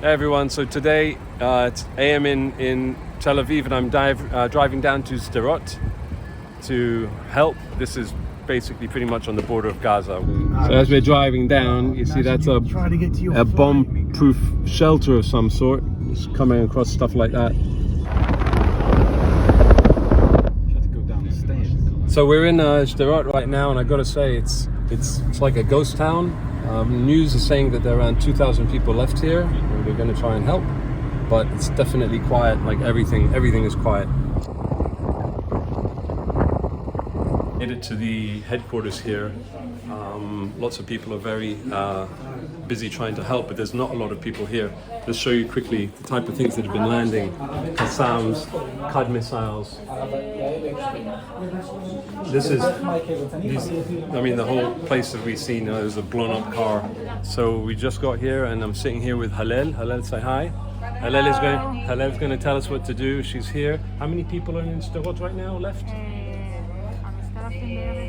Hey everyone, so today it's AM in Tel Aviv and I'm driving down to Sderot to help. This is basically pretty much on the border of Gaza. So as we're driving down, you see that's a bomb-proof shelter of some sort. It's coming across stuff like that. So we're in Sderot right now, and I gotta say it's like a ghost town. News is saying that there are around 2,000 people left here, and we're going to try and help, but it's definitely quiet. Like everything is quiet. Made it to the headquarters here. Lots of people are very busy trying to help, but there's not a lot of people here. Let's show you quickly the type of things that have been landing. Qassams, Qad missiles. I mean, the whole place that we've seen is a blown up car. So we just got here and I'm sitting here with Hallel. Hallel, say hi. Hallel's going to tell us what to do. She's here. How many people are in Sderot right now left?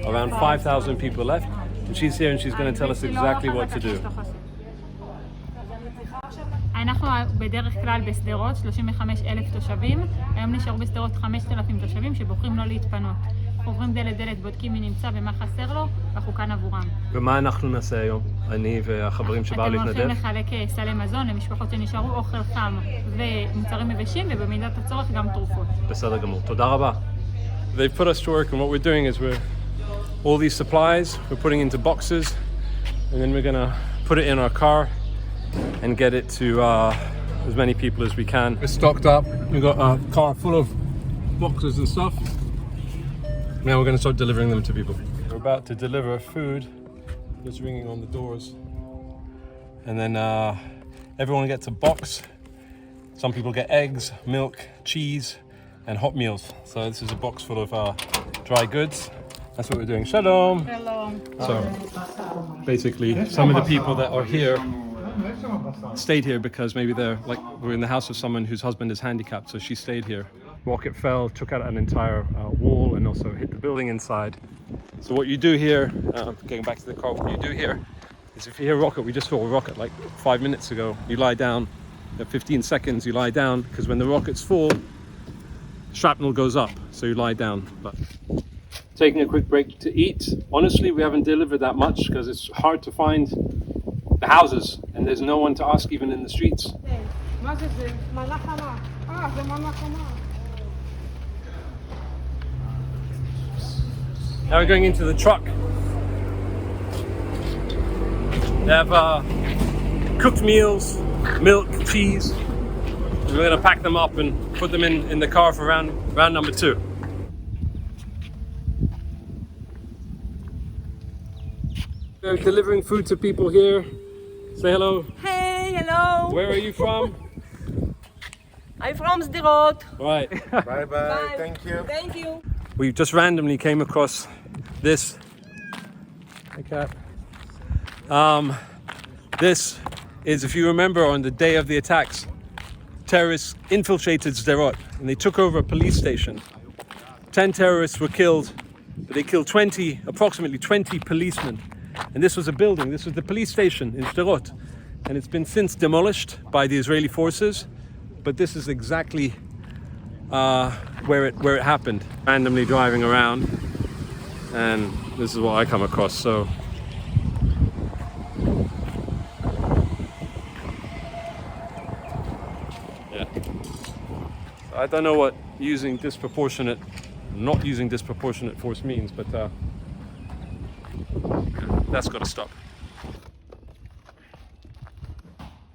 Around 5,000 people left. And she's here and she's going to tell us exactly what to do. אנחנו בדרך כלל בסדרות 35,000 תושבים, היום נשארו בסדרות 5,000 תושבים שבוחרים לא להתפנות. עוברים דלת דלת, בודקים מי נמצא ומה חסר לו, ואנחנו כאן עבורם. ומה אנחנו נעשה היום? אני והחברים שבאו להתנדב? אתם הולכים לחלק סלי מזון למשפחות שנשארו, אוכל חם ומוצרים יבשים, ובמידת הצורך גם תרופות. בסדר גמור, תודה רבה. They've put us to work, and what we're doing is all these supplies we're putting into boxes, and then we're gonna put it in our car and get it to as many people as we can. We're stocked up. We've got a car full of boxes and stuff. Now we're going to start delivering them to people. We're about to deliver food. Just ringing on the doors. And then everyone gets a box. Some people get eggs, milk, cheese, and hot meals. So this is a box full of dry goods. That's what we're doing. Shalom. Shalom. So basically, some of the people that are here stayed here because maybe we're in the house of someone whose husband is handicapped, so she stayed here. Rocket fell, took out an entire wall, and also hit the building inside. So what you do here, getting back to the car, what you do here is if you hear a rocket, we just saw a rocket like 5 minutes ago, you lie down, at 15 seconds you lie down, because when the rockets fall, shrapnel goes up, so you lie down. But taking a quick break to eat. Honestly, we haven't delivered that much because it's hard to find the houses, and there's no one to ask even in the streets. Now we're going into the truck. They have cooked meals, milk, cheese. We're going to pack them up and put them in the car for round number 2. We're delivering food to people here. Say hello. Hey, hello. Where are you from? I'm from Sderot. Right. Bye. Thank you. Thank you. We just randomly came across this. Hey, cat. This is, if you remember, on the day of the attacks, terrorists infiltrated Sderot and they took over a police station. 10 terrorists were killed, but they killed approximately 20 policemen. And this was a building, this was the police station in Sderot. And it's been since demolished by the Israeli forces, but this is exactly where it happened. Randomly driving around, and this is what I come across. So yeah, I don't know what not using disproportionate force means, but that's got to stop.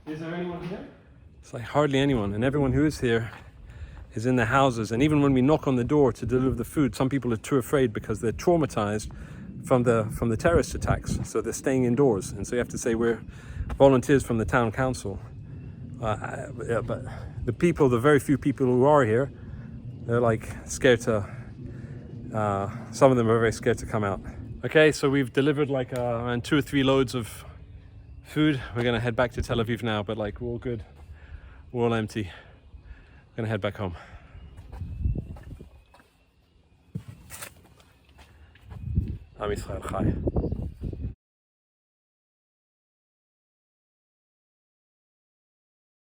Is there anyone here? It's like hardly anyone, and everyone who is here is in the houses. And even when we knock on the door to deliver the food, some people are too afraid because they're traumatized from the terrorist attacks, so they're staying indoors. And so you have to say we're volunteers from the town council. But the very few people who are here, they're like scared to. Some of them are very scared to come out. Okay, so we've delivered like around 2 or 3 loads of food. We're gonna head back to Tel Aviv now, but like we're all good, we're all empty. We're gonna head back home. Am Yisrael Chai.